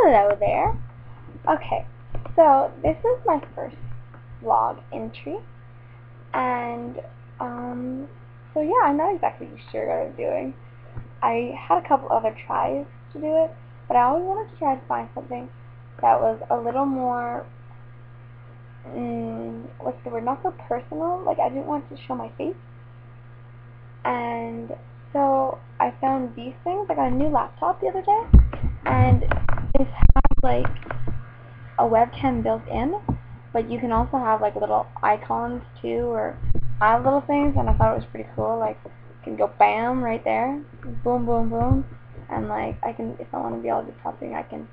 Hello there. Okay, so this is my first vlog entry, and so yeah, I'm not exactly sure what I'm doing. I had a couple other tries to do it, but I always wanted to try to find something that was a little more, what's the word, not so personal. Like, I didn't want to show my face, and so I found these things. I got a new laptop the other day, and it has like a webcam built in, but you can also have like little icons too, or add little things, and I thought it was pretty cool. Like, you can go bam right there, boom, boom, boom, and like I can, if I want to be able to do something, I can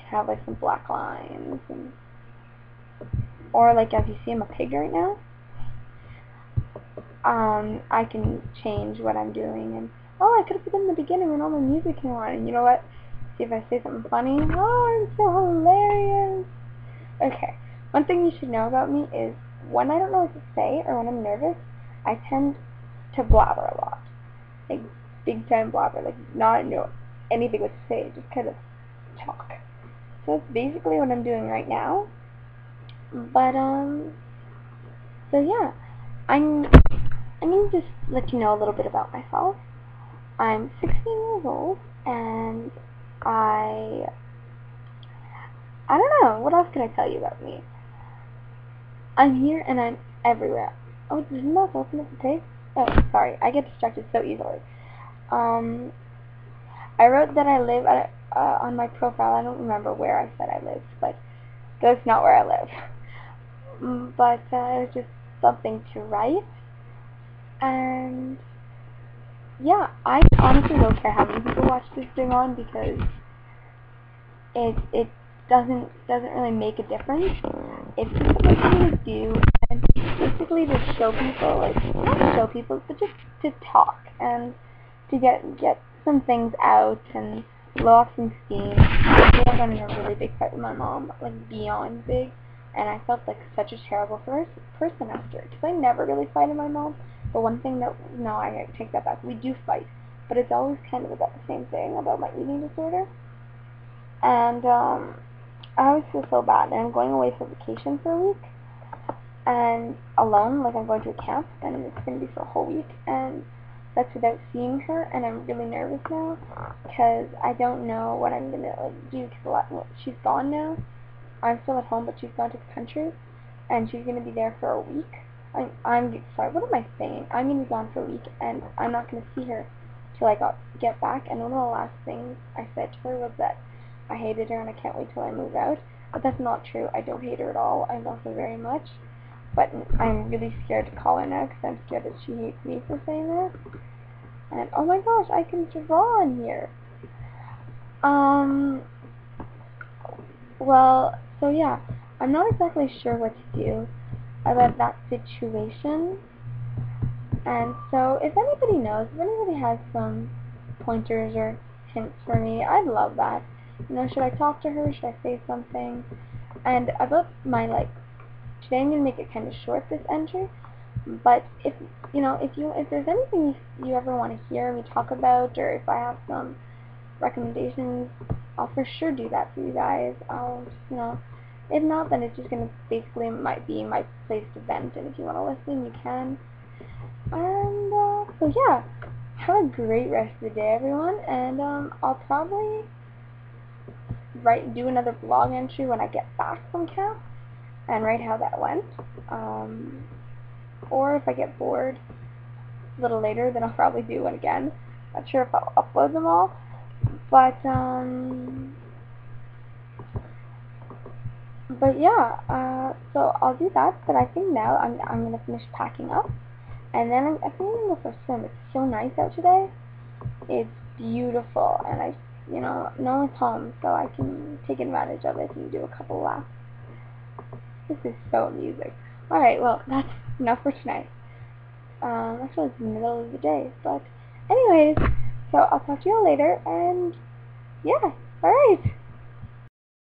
have like some black lines, and or like as you see, I'm a pig right now. I can change what I'm doing, and oh, I could have put it in the beginning when all the music came on, and you know what? See if I say something funny. Oh, I'm so hilarious. Okay, one thing you should know about me is when I don't know what to say or when I'm nervous, I tend to blabber a lot. Like, big time blabber. Like, not know anything what to say, just kind of talk. So that's basically what I'm doing right now. But, so yeah, I'm going to just let you know a little bit about myself. I'm 16 years old, and I don't know, what else can I tell you about me? I'm here and I'm everywhere. Oh, did you not open up the tape? Oh, sorry, I get distracted so easily. I wrote that I live at, on my profile. I don't remember where I said I lived, but that's not where I live. But it was just something to write, and yeah, I honestly don't care how many people watch this thing on, because it doesn't really make a difference. It's just something to do, and basically to show people, like, not show people, but just to talk and to get some things out and blow off some steam. I got in a really big fight with my mom, like beyond big, and I felt like such a terrible person after, because I never really fight with my mom. But one thing that, no, I take that back, we do fight, but it's always kind of about the same thing, about my eating disorder. And I always feel so bad, and I'm going away for vacation for a week, and alone, like I'm going to a camp, and it's going to be for a whole week, and that's without seeing her, and I'm really nervous now, because I don't know what I'm going to do, because she's gone now. I'm still at home, but she's gone to the country, and she's going to be there for a week. I'm sorry, what am I saying? I'm going to be gone for a week, and I'm not going to see her till I get back, and one of the last things I said to her was that I hated her and I can't wait till I move out. But that's not true. I don't hate her at all. I love her very much. But I'm really scared to call her now, because I'm scared that she hates me for saying that. And oh my gosh, I can draw on here. Well, so yeah, I'm not exactly sure what to do about that situation. And so if anybody knows, if anybody has some pointers or hints for me, I'd love that. You know, should I talk to her? Should I say something? And about my, like, today I'm going to make it kind of short, this entry, but if, you know, if there's anything you ever want to hear me talk about, or if I have some recommendations, I'll for sure do that for you guys. I'll just, you know, if not, then it's just going to basically might be my place to vent, and if you want to listen, you can. And, so yeah, have a great rest of the day, everyone, and, I'll probably do another blog entry when I get back from camp and write how that went. Or if I get bored a little later, then I'll probably do one again. Not sure if I'll upload them all, but yeah, so I'll do that. But I think now I'm gonna finish packing up, and then I think I'm gonna go for a swim. It's so nice out today. It's beautiful, and no one's home, so I can take advantage of it and do a couple laps. This is so amusing. Alright, well, that's enough for tonight. Actually, it's the middle of the day, but anyways, so I'll talk to you all later, and yeah, alright.